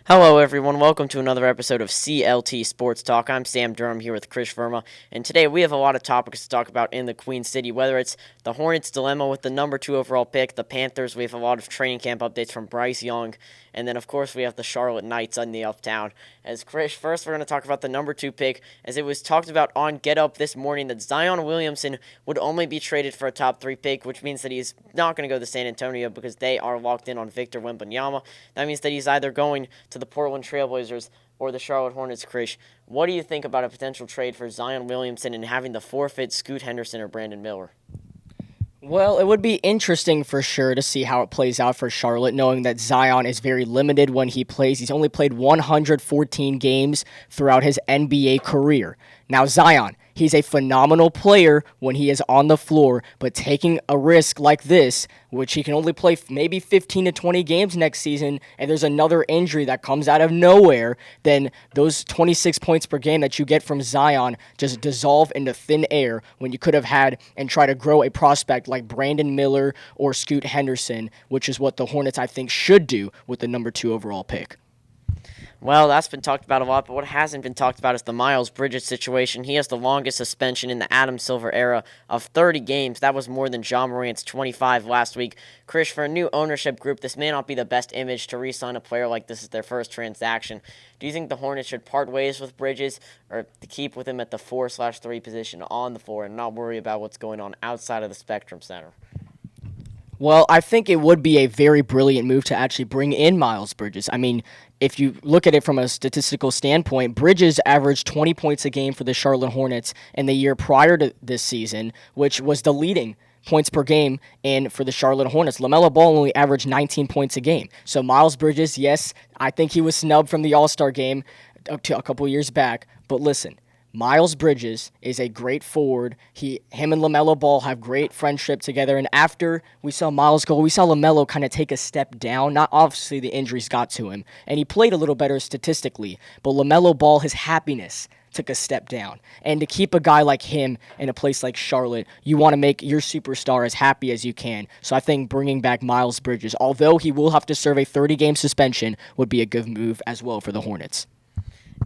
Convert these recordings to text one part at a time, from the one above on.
Hello, everyone. Welcome to another episode of CLT Sports Talk. I'm Sam Durham here with Chris Verma, and today we have a lot of topics to talk about in the Queen City, whether it's the Hornets' dilemma with the number 2 overall pick, the Panthers. We have a lot of training camp updates from Bryce Young, and then, of course, we have the Charlotte Knights on the Uptown. As Chris, first we're going to talk about the number 2 pick, as it was talked about on Get Up this morning that Zion Williamson would only be traded for a top 3 pick, which means that he's not going to go to San Antonio because they are locked in on Victor Wembanyama. That means that he's either going to the Portland Trailblazers or the Charlotte Hornets. Krish, what do you think about a potential trade for Zion Williamson and having to forfeit Scoot Henderson or Brandon Miller? Well, it would be interesting for sure to see how it plays out for Charlotte, knowing that Zion is very limited when he plays. He's only played 114 games throughout his NBA career. Now, Zion, he's a phenomenal player when he is on the floor, but taking a risk like this, which he can only play maybe 15 to 20 games next season, and there's another injury that comes out of nowhere, then those 26 points per game that you get from Zion just dissolve into thin air when you could have had and try to grow a prospect like Brandon Miller or Scoot Henderson, which is what the Hornets, I think, should do with the number 2 overall pick. Well, that's been talked about a lot, but what hasn't been talked about is the Miles Bridges situation. He has the longest suspension in the Adam Silver era of 30 games. That was more than Ja Morant's 25 last week. Krish, for a new ownership group, this may not be the best image to re-sign a player like this as their first transaction. Do you think the Hornets should part ways with Bridges or to keep with him at the 4/3 position on the floor and not worry about what's going on outside of the Spectrum Center? Well, I think it would be a very brilliant move to actually bring in Miles Bridges. I mean, if you look at it from a statistical standpoint, Bridges averaged 20 points a game for the Charlotte Hornets in the year prior to this season, which was the leading points per game and for the Charlotte Hornets. LaMelo Ball only averaged 19 points a game. So Miles Bridges, yes, I think he was snubbed from the All-Star game a couple years back, but listen, Miles Bridges is a great forward. Him and LaMelo Ball have great friendship together. And after we saw Miles go, we saw LaMelo kind of take a step down. Not obviously the injuries got to him, and he played a little better statistically. But LaMelo Ball, his happiness took a step down. And to keep a guy like him in a place like Charlotte, you want to make your superstar as happy as you can. So I think bringing back Miles Bridges, although he will have to serve a 30-game suspension, would be a good move as well for the Hornets.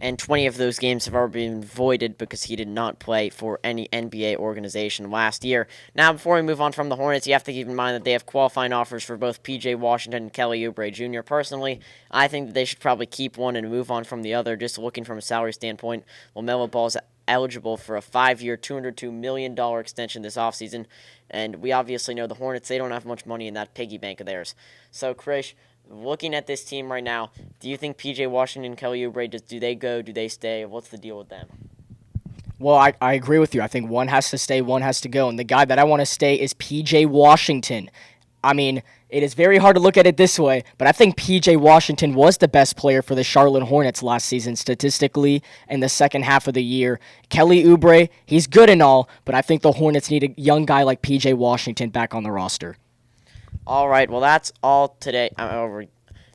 And 20 of those games have already been voided because he did not play for any NBA organization last year. Now, before we move on from the Hornets, you have to keep in mind that they have qualifying offers for both P.J. Washington and Kelly Oubre Jr. Personally, I think that they should probably keep one and move on from the other, just looking from a salary standpoint. LaMelo Ball is eligible for a 5-year, $202 million extension this offseason, and we obviously know the Hornets, they don't have much money in that piggy bank of theirs. So, Krish, looking at this team right now, do you think P.J. Washington and Kelly Oubre, do they go, do they stay? What's the deal with them? Well, I agree with you. I think one has to stay, one has to go. And the guy that I want to stay is P.J. Washington. I mean, it is very hard to look at it this way, but I think P.J. Washington was the best player for the Charlotte Hornets last season statistically in the second half of the year. Kelly Oubre, he's good and all, but I think the Hornets need a young guy like P.J. Washington back on the roster. All right, well, that's all today.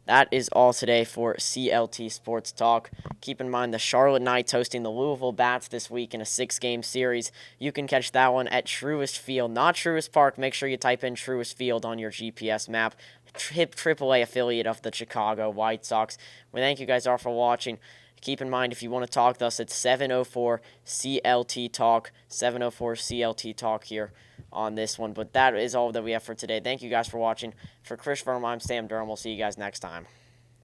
That is all today for CLT Sports Talk. Keep in mind the Charlotte Knights hosting the Louisville Bats this week in a 6-game series. You can catch that one at Truist Field, not Truist Park. Make sure you type in Truist Field on your GPS map. AAA affiliate of the Chicago White Sox. We thank you guys all for watching. Keep in mind, if you want to talk to us, it's 704 CLT Talk, 704 CLT Talk here on this one. But that is all that we have for today. Thank you guys for watching. For Chris Verma, I'm Sam Durham. We'll see you guys next time.